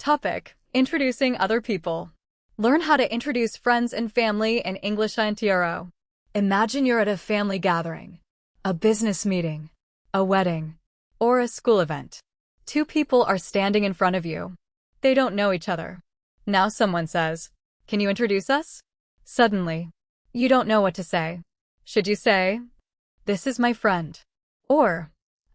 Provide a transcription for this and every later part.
Topic: Introducing other people. Learn how to introduce friends and family in English intro. Imagine you're at a family gathering, a business meeting, a wedding, or a school event. Two people are standing in front of you. They don't know each other. Now someone says, "Can you introduce us?" Suddenly, you don't know what to say. Should you say, "This is my friend," or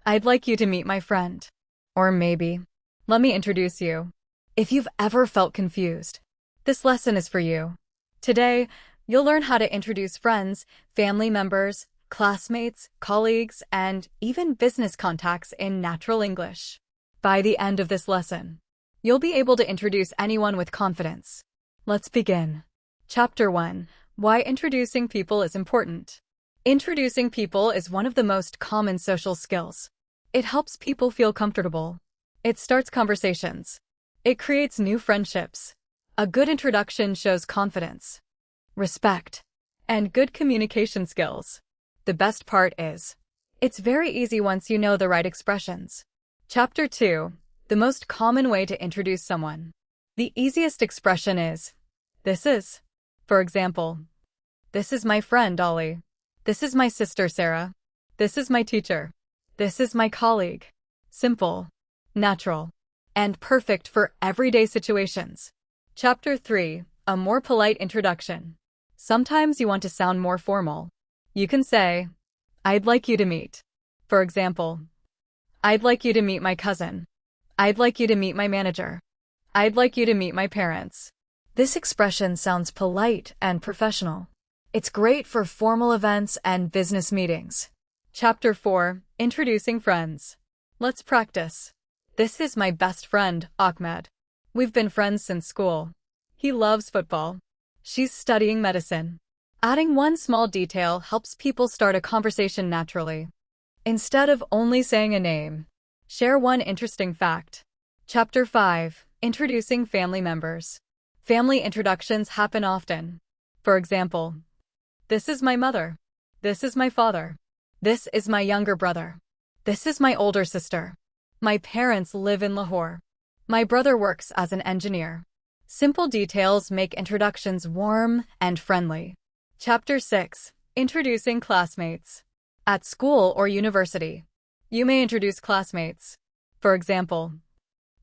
"I'd like you to meet my friend," or maybe, "Let me introduce you"? If you've ever felt confused, this lesson is for you. Today, you'll learn how to introduce friends, family members, classmates, colleagues, and even business contacts in natural English. By the end of this lesson, you'll be able to introduce anyone with confidence. Let's begin. Chapter 1: Why introducing people is important. Introducing people is one of the most common social skills. It helps people feel comfortable. It starts conversations. It creates new friendships. A good introduction shows confidence, respect, and good communication skills. The best part is, it's very easy once you know the right expressions. Chapter 2: The most common way to introduce someone. The easiest expression is, "This is." For example, "This is my friend Ollie." "This is my sister Sarah." "This is my teacher." "This is my colleague." Simple, natural, and perfect for everyday situations. Chapter 3: A more polite introduction. Sometimes you want to sound more formal. You can say, "I'd like you to meet." For example, "I'd like you to meet my cousin." "I'd like you to meet my manager." "I'd like you to meet my parents." This expression sounds polite and professional. It's great for formal events and business meetings. Chapter 4: Introducing friends. Let's practice. This is my best friend, Ahmed. We've been friends since school. He loves football. She's studying medicine. Adding one small detail helps people start a conversation naturally. Instead of only saying a name, share one interesting fact. Chapter 5: Introducing family members. Family introductions happen often. For example, "This is my mother." "This is my father." "This is my younger brother." "This is my older sister." "My parents live in Lahore." "My brother works as an engineer." Simple details make introductions warm and friendly. Chapter 6: Introducing classmates. At school or university, you may introduce classmates. For example,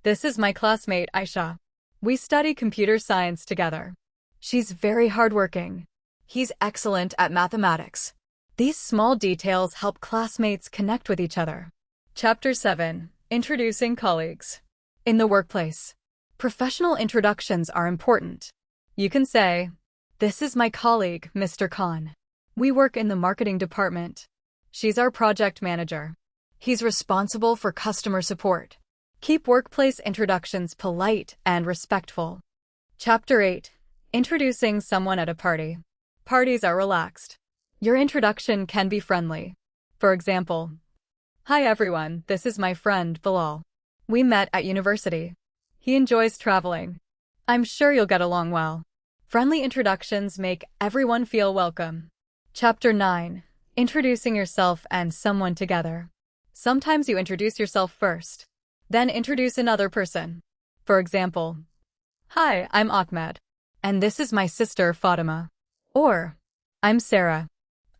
"This is my classmate Aisha. We study computer science together. She's very hardworking. He's excellent at mathematics." These small details help classmates connect with each other. Chapter 7: Introducing colleagues. In the workplace, professional introductions are important. You can say, "This is my colleague, Mr. Khan. We work in the marketing department. She's our project manager. He's responsible for customer support." Keep workplace introductions polite and respectful. Chapter 8: Introducing someone at a party. Parties are relaxed. Your introduction can be friendly. For example, "Hi everyone, this is my friend Bilal. We met at university. He enjoys traveling. I'm sure you'll get along well." Friendly introductions make everyone feel welcome. Chapter 9: Introducing yourself and someone together. Sometimes you introduce yourself first, then introduce another person. For example, "Hi, I'm Ahmed, and this is my sister Fatima." Or, "I'm Sarah.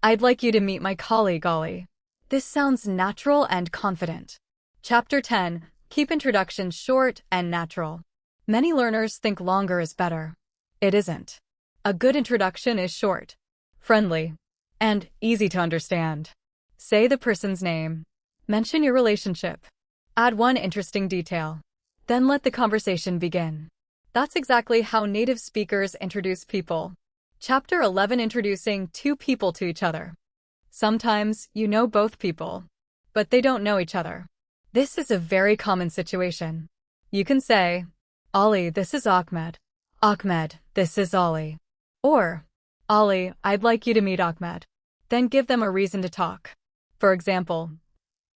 I'd like you to meet my colleague Ollie." This sounds natural and confident. Chapter 10: Keep introductions short and natural. Many learners think longer is better. It isn't. A good introduction is short, friendly, and easy to understand. Say the person's name. Mention your relationship. Add one interesting detail. Then let the conversation begin. That's exactly how native speakers introduce people. Chapter 11: Introducing two people to each other. Sometimes you know both people, but they don't know each other. This is a very common situation. You can say, "Ollie, this is Ahmed. Ahmed, this is Ollie." Or, "Ollie, I'd like you to meet Ahmed." Then give them a reason to talk. For example,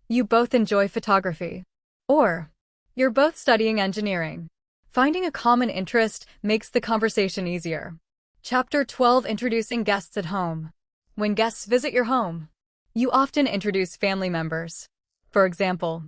"You both enjoy photography." Or, "You're both studying engineering." Finding a common interest makes the conversation easier. Chapter 12: Introducing guests at home. When guests visit your home, you often introduce family members. For example,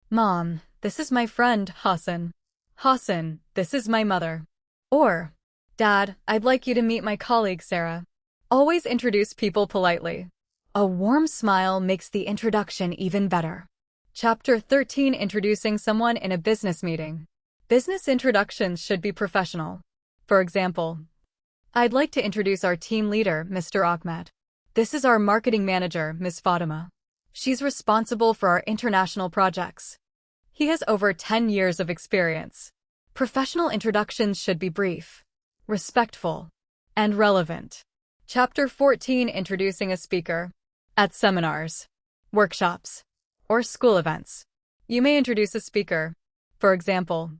"Mom, this is my friend Hassan. Hassan, this is my mother. Or, Dad, I'd like you to meet my colleague Sarah. Always introduce people politely. A warm smile makes the introduction even better. Chapter 13, Introducing someone in a business meeting. Business introductions should be professional. For example, I'd like to introduce our team leader, Mr. Ahmed. This is our marketing manager, Ms. Fatima. She's responsible for our international projects. He has over 10 years of experience. Professional introductions should be brief, respectful, and relevant. Chapter 14, Introducing a speaker. At seminars, workshops, or school events, you may introduce a speaker. For example,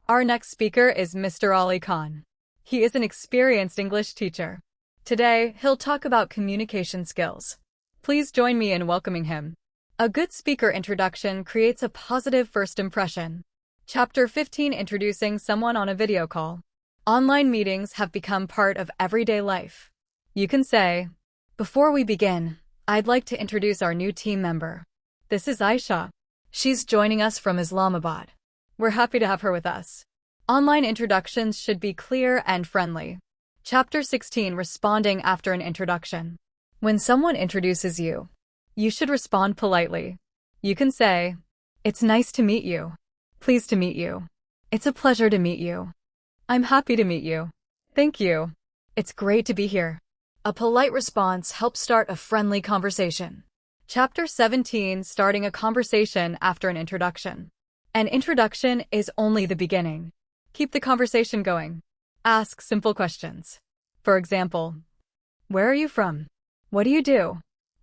our next speaker is Mr. Ali Khan. He is an experienced English teacher. Today, he'll talk about communication skills. Please join me in welcoming him. A good speaker introduction creates a positive first impression. Chapter 15, Introducing someone on a video call. Online meetings have become part of everyday life. You can say, before we begin, I'd like to introduce our new team member. This is Aisha. She's joining us from Islamabad. We're happy to have her with us. Online introductions should be clear and friendly. Chapter 16, Responding after an introduction. When someone introduces you, you should respond politely. You can say, it's nice to meet you. Pleased to meet you. It's a pleasure to meet you. I'm happy to meet you. Thank you. It's great to be here. A polite response helps start a friendly conversation. Chapter 17, Starting a conversation after an introduction. An introduction is only the beginning. Keep the conversation going. Ask simple questions. For example, where are you from? What do you do?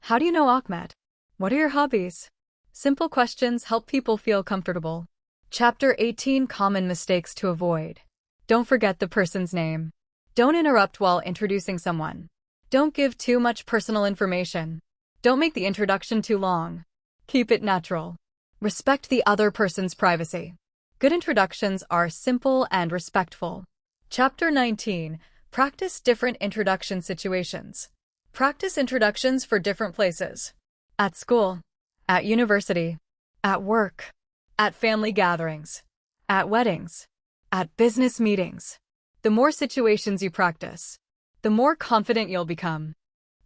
How do you know Ahmed? What are your hobbies? Simple questions help people feel comfortable. Chapter 18, Common mistakes to avoid. Don't forget the person's name. Don't interrupt while introducing someone. Don't give too much personal information. Don't make the introduction too long. Keep it natural. Respect the other person's privacy. Good introductions are simple and respectful. Chapter 19, Practice different introduction situations. Practice introductions for different places. At school, at university, at work, at family gatherings, at weddings, at business meetings. The more situations you practice, the more confident you'll become.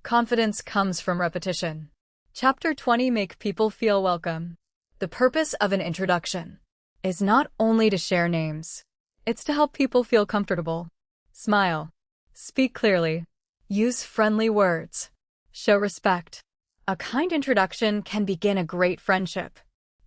Confidence comes from repetition. Chapter 20, Make people feel welcome. The purpose of an introduction is not only to share names, it's to help people feel comfortable. Smile. Speak clearly. Use friendly words. Show respect. A kind introduction can begin a great friendship,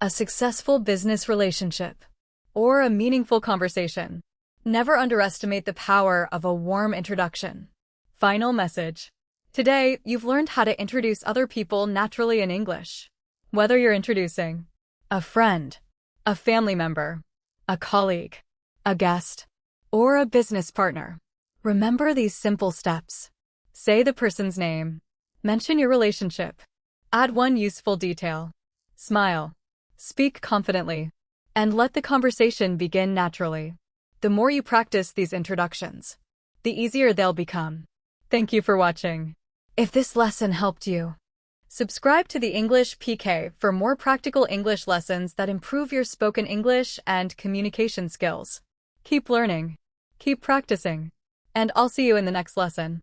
a successful business relationship, or a meaningful conversation. Never underestimate the power of a warm introduction. Final message. Today, you've learned how to introduce other people naturally in English. Whether you're introducing a friend, a family member, a colleague, a guest, or a business partner, remember these simple steps. Say the person's name. Mention your relationship. Add one useful detail. Smile. Speak confidently. And let the conversation begin naturally. The more you practice these introductions, the easier they'll become. Thank you for watching. If this lesson helped you, subscribe to the English PK for more practical English lessons that improve your spoken English and communication skills. Keep learning. Keep practicing. And I'll see you in the next lesson.